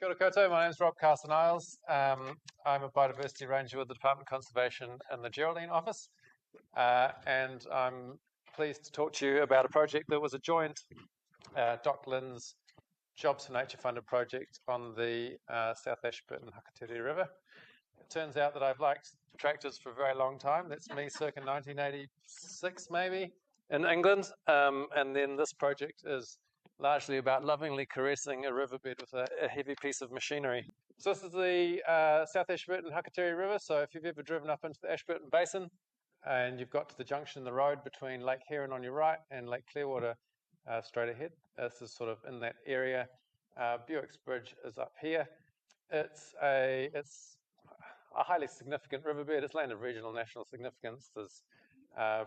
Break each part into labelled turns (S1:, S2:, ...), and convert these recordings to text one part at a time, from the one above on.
S1: Kia ora koutou, my name is Carlson-Iles. I'm a biodiversity ranger with the Department of Conservation in the Geraldine office, and I'm pleased to talk to you about a project that was a joint Doc Lynn's Jobs for Nature funded project on the South Ashburton River. It turns out that I've liked tractors for a very long time. That's me circa 1986 maybe in England, and then this project is largely about lovingly caressing a riverbed with a heavy piece of machinery. So this is the South Ashburton River. So if you've ever driven up into the Ashburton Basin and you've got to the junction in the road between Lake Heron on your right and Lake Clearwater straight ahead, this is sort of in that area. Buick's Bridge is up here. It's a highly significant riverbed. It's land of regional national significance. There's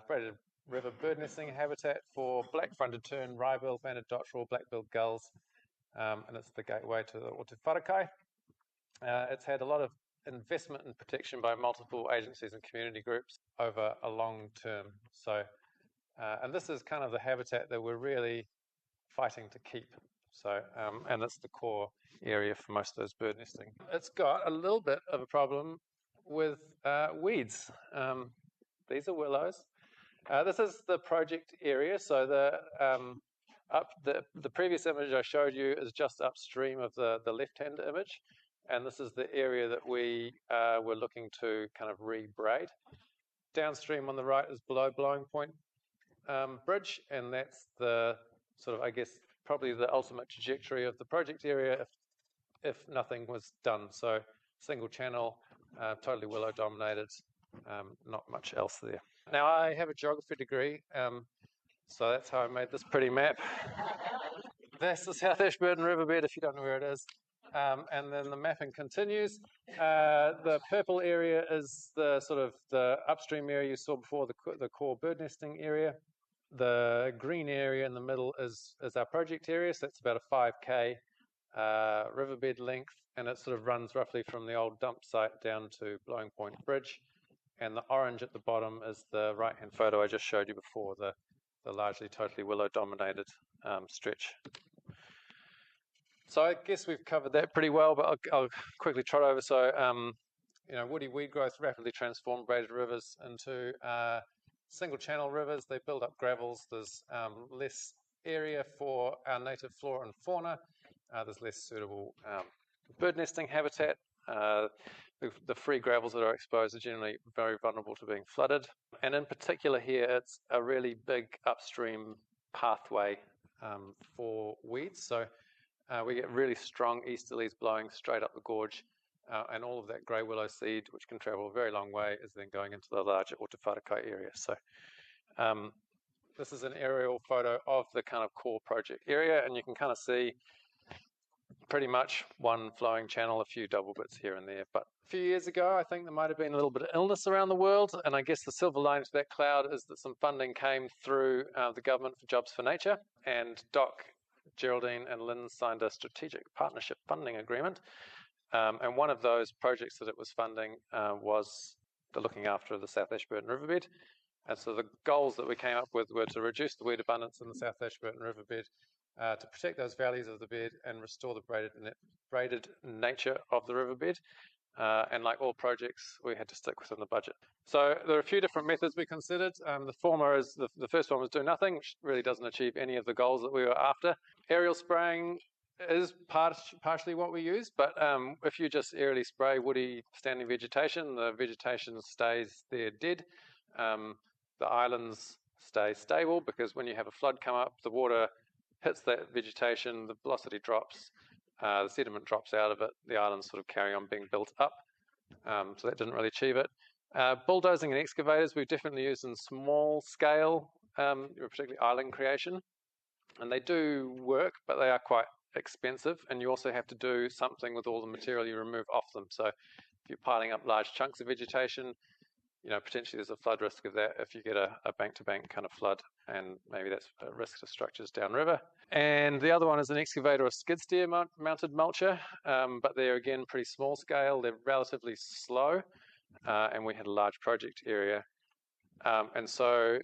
S1: Braided River bird nesting habitat for black-fronted tern, rye-billed, banded dotterel, black-billed gulls, and it's the gateway to the Otawharakai. It's had a lot of investment and protection by multiple agencies and community groups over a long term. So, and this is kind of the habitat that we're really fighting to keep. So, and it's the core area for most of those bird nesting. It's got a little bit of a problem with weeds. These are willows. This is the project area. So the previous image I showed you is just upstream of the left-hand image, and this is the area that we were looking to kind of re-braid. Downstream on the right is below Blowing Point Bridge, and that's the sort of, I guess, probably the ultimate trajectory of the project area if nothing was done. So single channel, totally willow dominated, not much else there. Now I have a geography degree, so that's how I made this pretty map. That's the South Ashburton Riverbed if you don't know where it is. And then the mapping continues. The purple area is the sort of the upstream area you saw before, the core bird nesting area. The green area in the middle is our project area, so it's about a 5K riverbed length, and it sort of runs roughly from the old dump site down to Blowing Point Bridge. And the orange at the bottom is the right-hand photo I just showed you before, the largely totally willow-dominated stretch. So I guess we've covered that pretty well, but I'll quickly trot over. So, woody weed growth rapidly transformed braided rivers into single-channel rivers. They build up gravels. There's less area for our native flora and fauna. There's less suitable bird nesting habitat. The free gravels that are exposed are generally very vulnerable to being flooded. And in particular here, it's a really big upstream pathway for weeds. So we get really strong easterlies blowing straight up the gorge, and all of that grey willow seed, which can travel a very long way, is then going into the larger Otawharakai area. So this is an aerial photo of the kind of core project area, and you can kind of see pretty much one flowing channel, a few double bits here and there. But a few years ago, I think there might have been a little bit of illness around the world, and I guess the silver lining to that cloud is that some funding came through the government for Jobs for Nature, and Doc, Geraldine and Lynn signed a strategic partnership funding agreement, and one of those projects that it was funding was the looking after the South Ashburton Riverbed. And so the goals that we came up with were to reduce the weed abundance in the South Ashburton Riverbed, to protect those valleys of the bed and restore the braided nature of the riverbed. And like all projects, we had to stick within the budget. So there are a few different methods we considered. The former is, the first one was do nothing, which really doesn't achieve any of the goals that we were after. Aerial spraying is partially what we use, but if you just aerially spray woody standing vegetation, the vegetation stays there dead. The islands stay stable because when you have a flood come up, the water hits that vegetation, the velocity drops, the sediment drops out of it, the islands sort of carry on being built up. So that didn't really achieve it. Bulldozing and excavators we've definitely used in small scale, particularly island creation. And they do work, but they are quite expensive, and you also have to do something with all the material you remove off them. So if you're piling up large chunks of vegetation, potentially there's a flood risk of that if you get a bank-to-bank kind of flood, and maybe that's a risk to structures downriver. And the other one is an excavator or skid steer mounted mulcher, but they're again pretty small scale, they're relatively slow, and we had a large project area. And so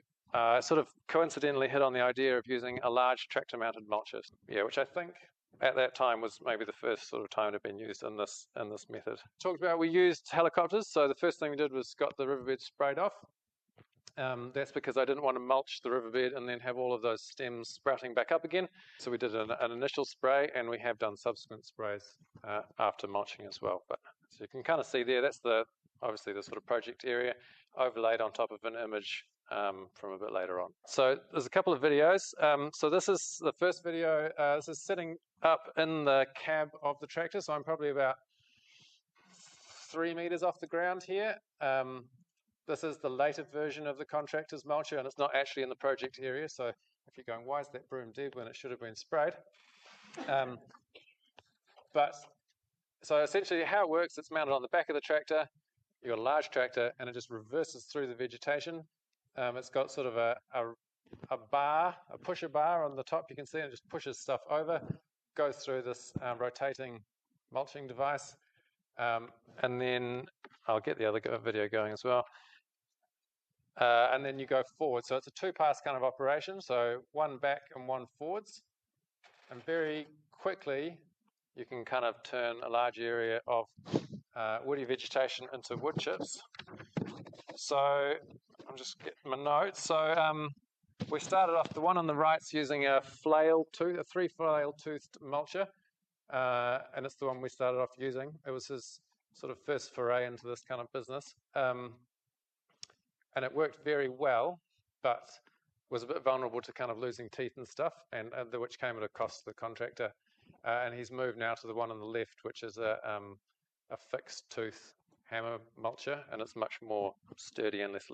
S1: sort of coincidentally hit on the idea of using a large tractor mounted mulcher, which I think at that time was maybe the first sort of time it had been used in this method. Talked about we used helicopters, so the first thing we did was got the riverbed sprayed off. That's because I didn't want to mulch the riverbed and then have all of those stems sprouting back up again. So we did an initial spray, and we have done subsequent sprays after mulching as well. But so you can kind of see there, that's obviously the sort of project area overlaid on top of an image from a bit later on. So there's a couple of videos. So this is the first video. This is sitting up in the cab of the tractor, so I'm probably about 3 meters off the ground here. This is the later version of the contractor's mulcher, and it's not actually in the project area. So if you're going, why is that broom dead when it should have been sprayed? So essentially how it works, it's mounted on the back of the tractor. You've got a large tractor, and it just reverses through the vegetation. It's got sort of a pusher bar on the top, you can see, and it just pushes stuff over, goes through this rotating mulching device. And then I'll get the other video going as well. And then you go forward. So it's a two-pass kind of operation. So one back and one forwards. And very quickly, you can kind of turn a large area of woody vegetation into wood chips. So I'm just getting my notes. So we started off, the one on the right's using a three flail-toothed mulcher. And it's the one we started off using. It was his sort of first foray into this kind of business. And it worked very well, but was a bit vulnerable to kind of losing teeth and stuff, and which came at a cost to the contractor. And he's moved now to the one on the left, which is a fixed tooth hammer mulcher, and it's much more sturdy and less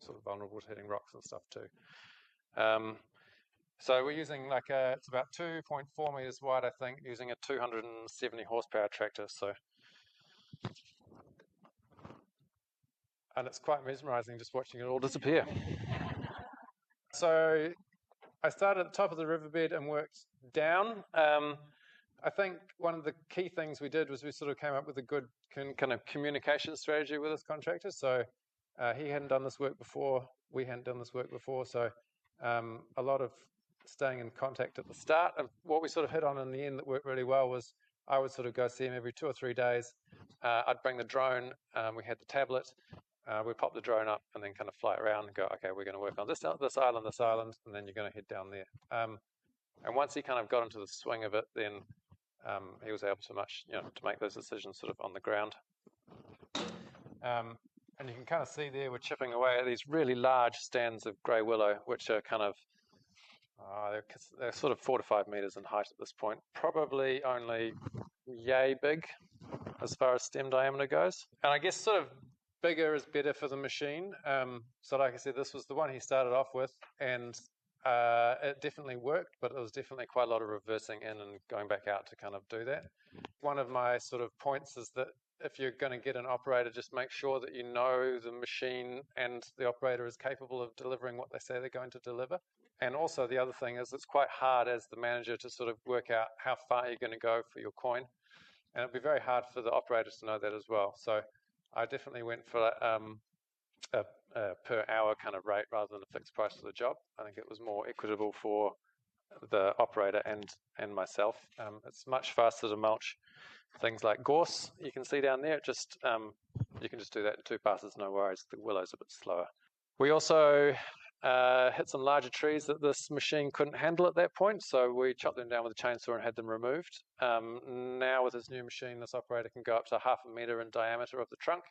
S1: sort of vulnerable to hitting rocks and stuff too. So we're using it's about 2.4 meters wide, I think, using a 270 horsepower tractor. And it's quite mesmerizing just watching it all disappear. So I started at the top of the riverbed and worked down. I think one of the key things we did was we sort of came up with a good kind of communication strategy with this contractor. So he hadn't done this work before, we hadn't done this work before. So a lot of staying in contact at the start. And what we sort of hit on in the end that worked really well was I would sort of go see him every 2 or 3 days. I'd bring the drone. We had the tablet. We pop the drone up and then kind of fly around and go, okay, we're going to work on this island, and then you're going to head down there. And once he kind of got into the swing of it, then he was able to make those decisions sort of on the ground. And you can kind of see there we're chipping away at these really large stands of grey willow, which are kind of they're sort of 4 to 5 meters in height at this point. Probably only yay big as far as stem diameter goes. And I guess sort of bigger is better for the machine. So like I said, this was the one he started off with, and it definitely worked, but it was definitely quite a lot of reversing in and going back out to kind of do that. One of my sort of points is that if you're going to get an operator, just make sure that you know the machine and the operator is capable of delivering what they say they're going to deliver. And also the other thing is it's quite hard as the manager to sort of work out how far you're going to go for your coin. And it'd be very hard for the operators to know that as well. So I definitely went for a per hour kind of rate rather than a fixed price for the job. I think it was more equitable for the operator and myself. It's much faster to mulch things like gorse. You can see down there, just you can just do that in 2 passes, no worries. The willow's a bit slower. We also hit some larger trees that this machine couldn't handle at that point, so we chopped them down with a chainsaw and had them removed. Now with this new machine, this operator can go up to 0.5 meter in diameter of the trunk.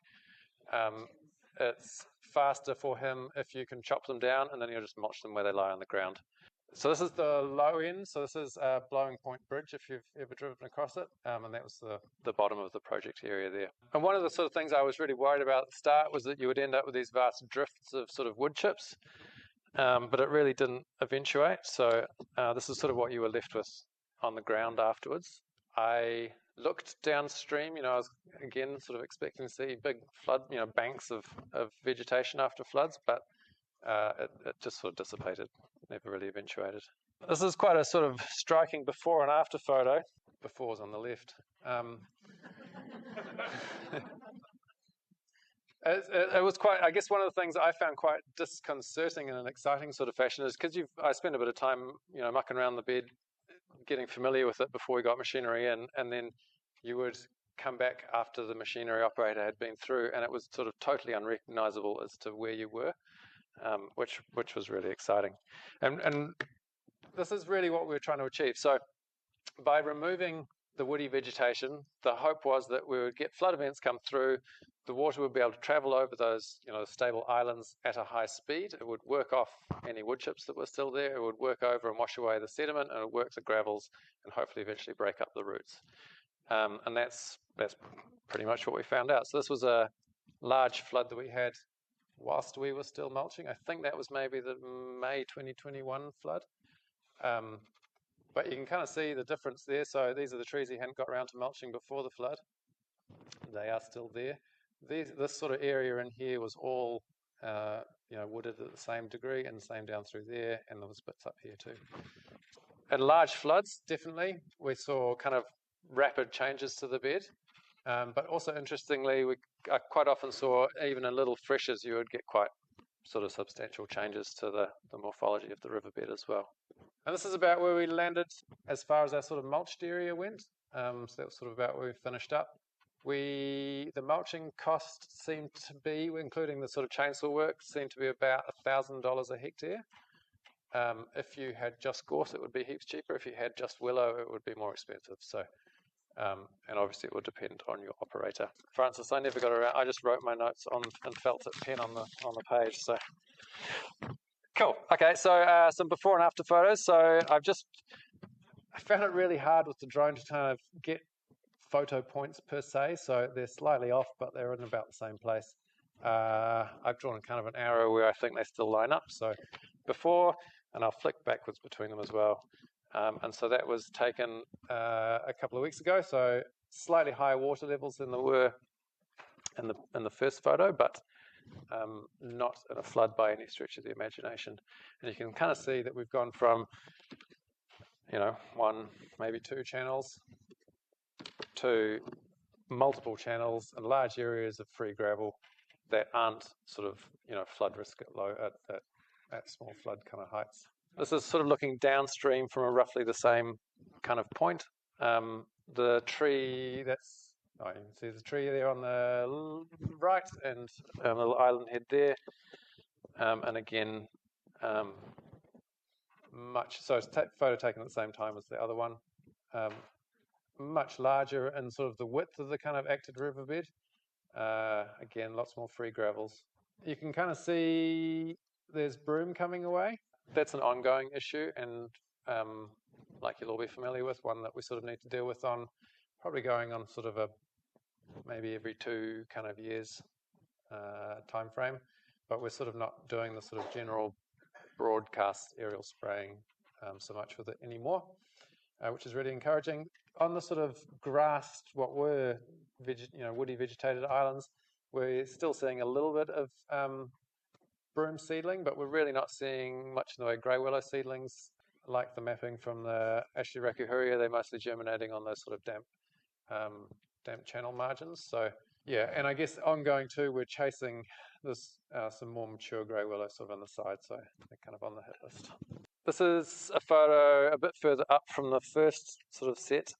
S1: It's faster for him if you can chop them down, and then you'll just mulch them where they lie on the ground. So this is the low end. So this is Blowing Point Bridge, if you've ever driven across it. And that was the bottom of the project area there. And one of the sort of things I was really worried about at the start was that you would end up with these vast drifts of sort of wood chips. But it really didn't eventuate. So this is sort of what you were left with on the ground afterwards. I looked downstream, I was again sort of expecting to see big flood, banks of vegetation after floods, but it just sort of dissipated, never really eventuated. This is quite a sort of striking before and after photo. Before's on the left. It was quite, I guess one of the things I found quite disconcerting in an exciting sort of fashion is because I spent a bit of time, mucking around the bed, getting familiar with it before we got machinery in, and then you would come back after the machinery operator had been through, and it was sort of totally unrecognizable as to where you were, which was really exciting. And this is really what we were trying to achieve. So by removing the woody vegetation, the hope was that we would get flood events come through, the water would be able to travel over those, stable islands at a high speed. It would work off any wood chips that were still there. It would work over and wash away the sediment, and it would work the gravels, and hopefully eventually break up the roots. And that's pretty much what we found out. So this was a large flood that we had whilst we were still mulching. I think that was maybe the May 2021 flood. But you can kind of see the difference there. So these are the trees he hadn't got around to mulching before the flood. They are still there. This sort of area in here was all, wooded at the same degree, and the same down through there, and there was bits up here too. At large floods, definitely, we saw kind of rapid changes to the bed. But also interestingly, I quite often saw, even in little freshers, you would get quite sort of substantial changes to the morphology of the riverbed as well. And this is about where we landed as far as our sort of mulched area went. So that was sort of about where we finished up. The mulching cost seemed to be, including the sort of chainsaw work, seemed to be about $1,000 a hectare. If you had just gorse, it would be heaps cheaper. If you had just willow, it would be more expensive. So, and obviously it would depend on your operator. Francis, I never got around. I just wrote my notes on and felt it pen on the page. So, cool. Okay, so some before and after photos. So I found it really hard with the drone to kind of get photo points per se. So they're slightly off, but they're in about the same place. I've drawn kind of an arrow where I think they still line up. So before, and I'll flick backwards between them as well. And so that was taken a couple of weeks ago. So slightly higher water levels than there were in the first photo, but not in a flood by any stretch of the imagination. And you can kind of see that we've gone from, one, maybe two channels to multiple channels and large areas of free gravel that aren't sort of, flood risk at small flood kind of heights. This is sort of looking downstream from a roughly the same kind of point. The tree you can see the tree there on the right, and a little island head there. And again, so it's photo taken at the same time as the other one. Much larger in sort of the width of the kind of acted riverbed. Again, lots more free gravels. You can kind of see there's broom coming away. That's an ongoing issue, and like you'll all be familiar with, one that we sort of need to deal with on probably going on sort of a maybe every 2 kind of years time frame. But we're sort of not doing the sort of general broadcast aerial spraying so much with it anymore, which is really encouraging. On the sort of grassed, what were woody vegetated islands, we're still seeing a little bit of broom seedling, but we're really not seeing much in the way of grey willow seedlings. Like the mapping from the Ashirakuhuria, they're mostly germinating on those sort of damp channel margins. So yeah, and I guess ongoing too, we're chasing this some more mature grey willow sort of on the side, so they're kind of on the hit list. This is a photo a bit further up from the first sort of set,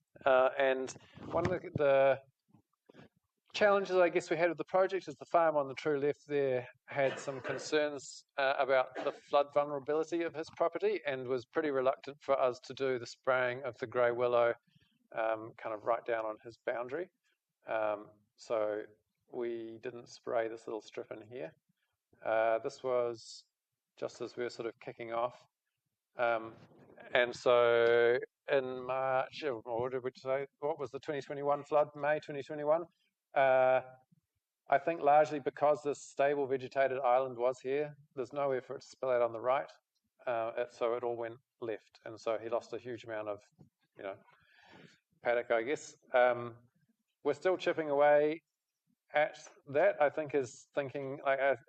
S1: and one of the challenges I guess we had with the project is the farm on the true left there had some concerns about the flood vulnerability of his property, and was pretty reluctant for us to do the spraying of the grey willow kind of right down on his boundary. So we didn't spray this little strip in here. This was just as we were sort of kicking off. And so in March, what did we say? What was the 2021 flood? May 2021. I think largely because this stable vegetated island was here, there's nowhere for it to spill out on the right. So it all went left. And so he lost a huge amount of, paddock, I guess. We're still chipping away at that. I think his thinking,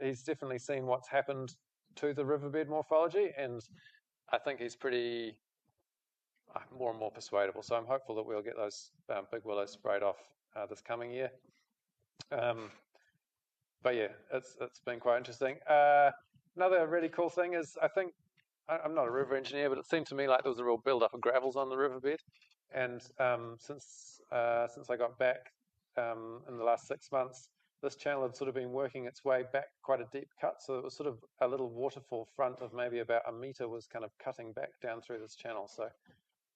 S1: he's definitely seen what's happened to the riverbed morphology, and I think he's pretty more and more persuadable. So I'm hopeful that we'll get those big willows sprayed off this coming year. But yeah, it's been quite interesting. Another really cool thing is I think I'm not a river engineer, but it seemed to me like there was a real build-up of gravels on the riverbed. And since I got back in the last 6 months, this channel had sort of been working its way back quite a deep cut. So it was sort of a little waterfall front of maybe about a metre was kind of cutting back down through this channel. So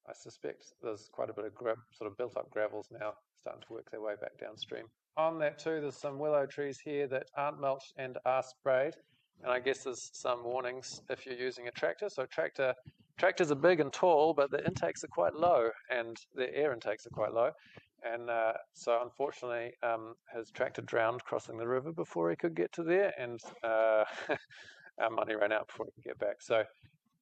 S1: I suspect there's quite a bit of sort of built-up gravels now starting to work their way back downstream. On that too, there's some willow trees here that aren't mulched and are sprayed. And I guess there's some warnings if you're using a tractor. So tractors are big and tall, but the intakes are quite low, and the air intakes are quite low. And so unfortunately, his tractor drowned crossing the river before he could get to there, and our money ran out before he could get back. So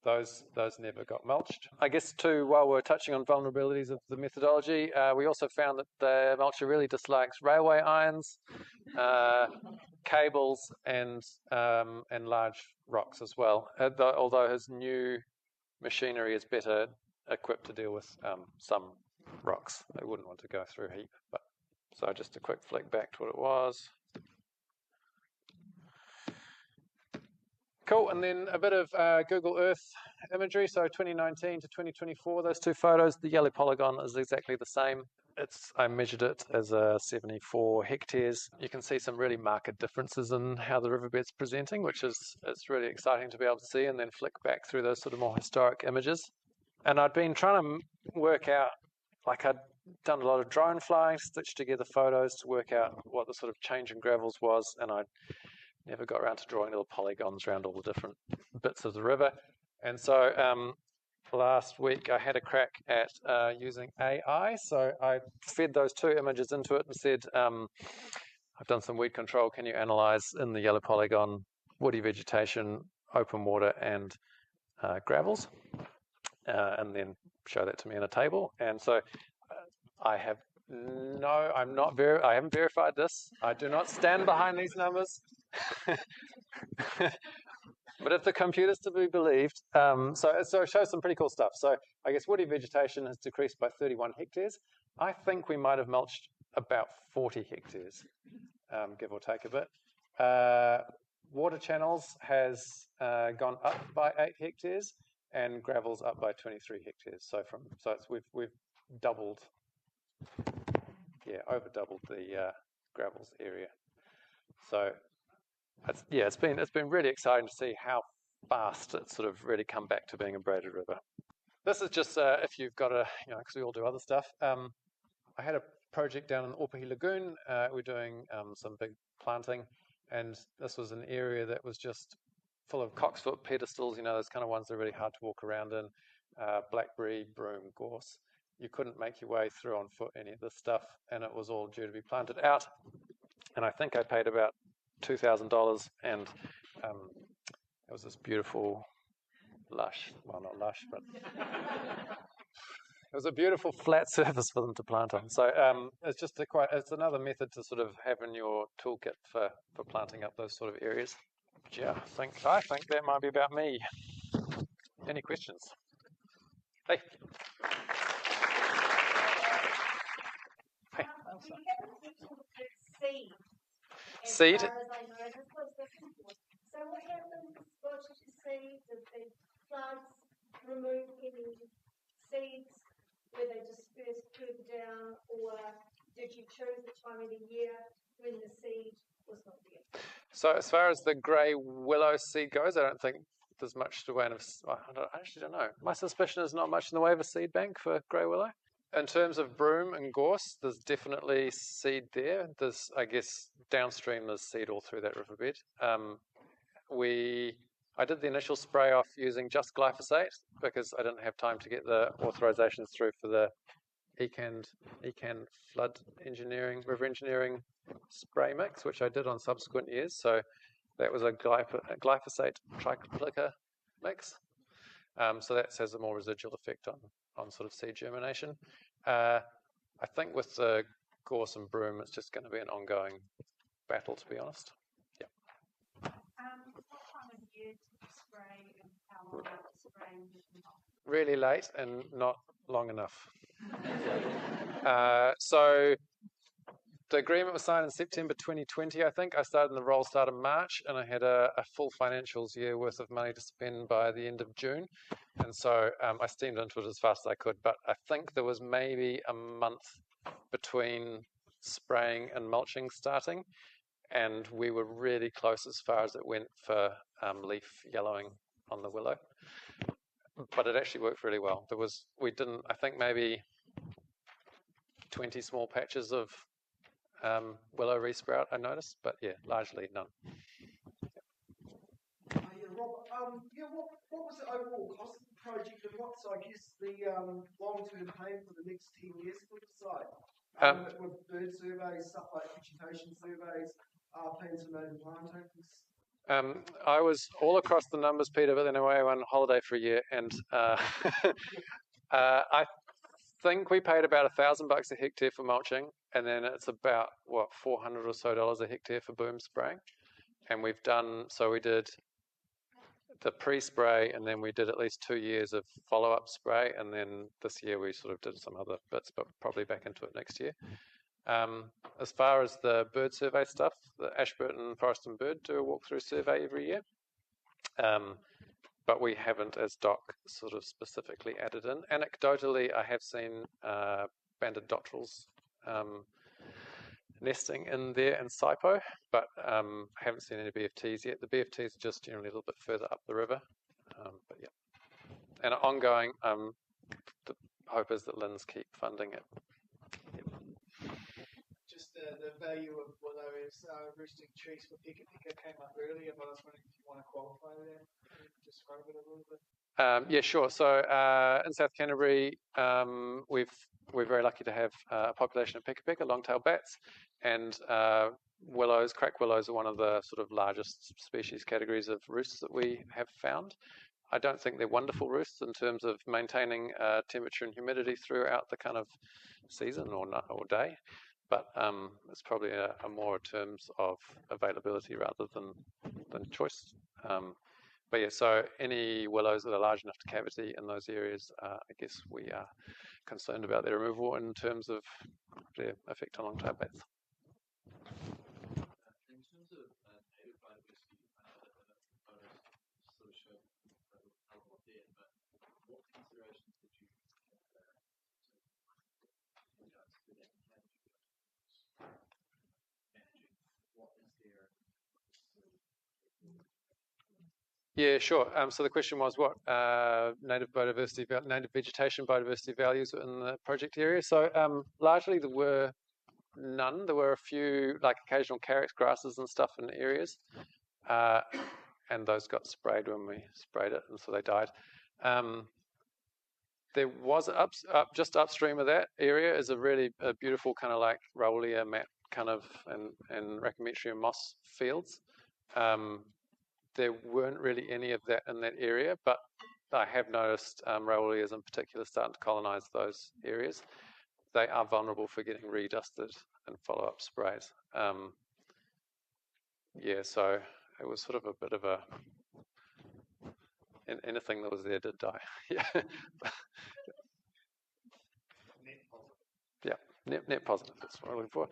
S1: those never got mulched. I guess too, while we're touching on vulnerabilities of the methodology, we also found that the mulcher really dislikes railway irons, cables, and large rocks as well. Although his new machinery is better equipped to deal with some rocks. They wouldn't want to go through a heap. But so just a quick flick back to what it was. Cool, and then a bit of Google Earth imagery. So 2019 to 2024, those two photos, the yellow polygon is exactly the same. I measured it as 74 hectares. You can see some really marked differences in how the riverbed's presenting, which it's really exciting to be able to see, and then flick back through those sort of more historic images. And I'd been trying to work out, like I'd done a lot of drone flying, stitched together photos to work out what the sort of change in gravels was, and I never got around to drawing little polygons around all the different bits of the river. And so last week I had a crack at using AI. So I fed those two images into it and said, I've done some weed control. Can you analyze in the yellow polygon woody vegetation, open water, and gravels? And then show that to me in a table. And so I haven't verified this. I do not stand behind these numbers. But if the computer's to be believed, so it shows some pretty cool stuff. So I guess woody vegetation has decreased by 31 hectares. I think we might have mulched about 40 hectares, give or take a bit. Water channels has gone up by 8 hectares, and gravel's up by 23 hectares. We've doubled, over doubled the gravels area. So it's been really exciting to see how fast it's sort of really come back to being a braided river. This is just if you've got because we all do other stuff. I had a project down in the Opahi Lagoon. We're doing some big planting, and this was an area that was just full of cocksfoot pedestals, those kind of ones that are really hard to walk around in, blackberry, broom, gorse. You couldn't make your way through on foot any of this stuff, and it was all due to be planted out. And I think I paid about $2,000, and it was this beautiful, lush, well, not lush, but it was a beautiful flat surface for them to plant on. So it's just it's another method to sort of have in your toolkit for planting up those sort of areas. But yeah, I think that might be about me. Any questions? Hey. Hey. Seed.
S2: So what happens? What did you see? Did the plants remove any seeds? Were they dispersed further down, or did you choose the time of the year when the seed was not there?
S1: So as far as the grey willow seed goes, I don't think there's much in the way of. I actually don't know. My suspicion is not much in the way of a seed bank for grey willow. In terms of broom and gorse, there's definitely seed there. I guess, downstream there's seed all through that riverbed. I did the initial spray off using just glyphosate because I didn't have time to get the authorizations through for the Ecan flood engineering, river engineering spray mix, which I did on subsequent years. So that was a glyphosate triplica mix. So that has a more residual effect on sort of seed germination. I think with the gorse and broom, it's just going to be an ongoing battle, to be honest. Yeah.
S2: What time of year did you spray, and how long did you spray?
S1: Really late and not long enough. So The agreement was signed in September 2020, I think. I started in the role start of March, and I had a full financials year worth of money to spend by the end of June. And so I steamed into it as fast as I could. But I think there was maybe a month between spraying and mulching starting, and we were really close as far as it went for leaf yellowing on the willow. But it actually worked really well. I think maybe 20 small patches of willow resprout, I noticed, but yeah, largely none.
S3: Rob, what was the overall cost of the project, and what's, I guess, the long-term plan for the next 10 years for the site? With bird surveys, stuff like vegetation surveys, plans for native plantings?
S1: I was all across the numbers, Peter, but then I went on holiday for a year, and I think we paid about $1,000 a hectare for mulching, and then it's about $400 or so a hectare for boom spraying. And we did the pre-spray, and then we did at least 2 years of follow-up spray, and then this year we sort of did some other bits, but probably back into it next year. As far as the bird survey stuff, the Ashburton Forest and Bird do a walkthrough survey every year. But we haven't, as Doc sort of specifically added in. Anecdotally, I have seen banded dotterels nesting in there in Saipo, but I haven't seen any BFTs yet. The BFTs are just generally a little bit further up the river. But yeah. And ongoing, the hope is that Lynn's keep funding it. Yep.
S4: Just the value of willow as roosting trees for pika came up earlier, but I was wondering if you want to qualify that and describe it a little bit.
S1: Yeah, sure. So in South Canterbury, we're very lucky to have a population of pika, long-tailed bats, and willows. Crack willows are one of the sort of largest species categories of roosts that we have found. I don't think they're wonderful roosts in terms of maintaining temperature and humidity throughout the kind of season or day, but it's probably a more in terms of availability rather than choice. But yeah, so any willows that are large enough to cavity in those areas, I guess we are concerned about their removal in terms of their effect on long-tailed bats.
S5: In terms of native biodiversity, photos sort of show a lot there, but what considerations did you consider in regards to that managing? What is there?
S1: Yeah, sure. So the question was what native vegetation biodiversity values in the project area. So largely there were none. There were a few like occasional carex grasses and stuff in areas, and those got sprayed when we sprayed it, and so they died. There was just upstream of that area is a really beautiful kind of like Rowellia mat kind of and Raccometrium moss fields. There weren't really any of that in that area, but I have noticed Rowellias in particular starting to colonize those areas. They are vulnerable for getting redusted and follow-up sprays. Yeah, so it was sort of a bit of a... anything that was there did die. Yeah.
S4: Net positive.
S1: Yeah, net positive, that's what I'm looking for.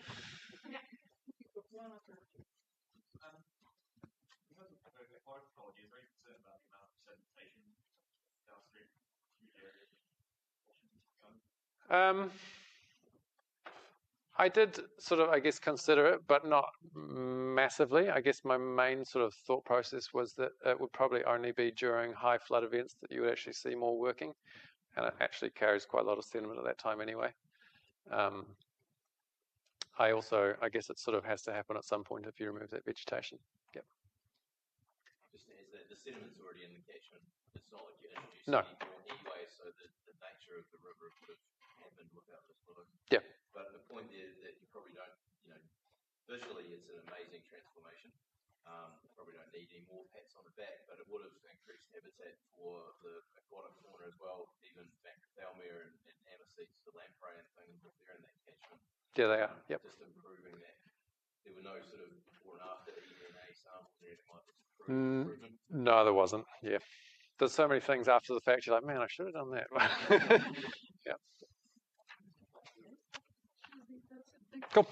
S1: I did sort of, I guess, consider it, but not massively. I guess my main sort of thought process was that it would probably only be during high flood events that you would actually see more working, and it actually carries quite a lot of sediment at that time anyway. I guess it sort of has to happen at some point if you remove that vegetation. Yep.
S5: Just as the sediment's already in the catchment, it's not like you're introducing
S1: No.
S5: any more anyway, so the nature of the river would have happened without this willow.
S1: Yeah.
S5: But the point there is that you probably don't, visually it's an amazing transformation. Probably don't need any more pats on the back, but it would have increased habitat for the aquatic fauna as well, even Macrophthalmia and Amicetes, the lamprey and things, if they're in that catchment.
S1: Yeah, they are. Yep.
S5: Just improving that. There were no sort of before and after ENA samples or anything like that. Improvement.
S1: No, there wasn't. Yeah. There's so many things after the fact, you're like, man, I should have done that. Yeah. Cool.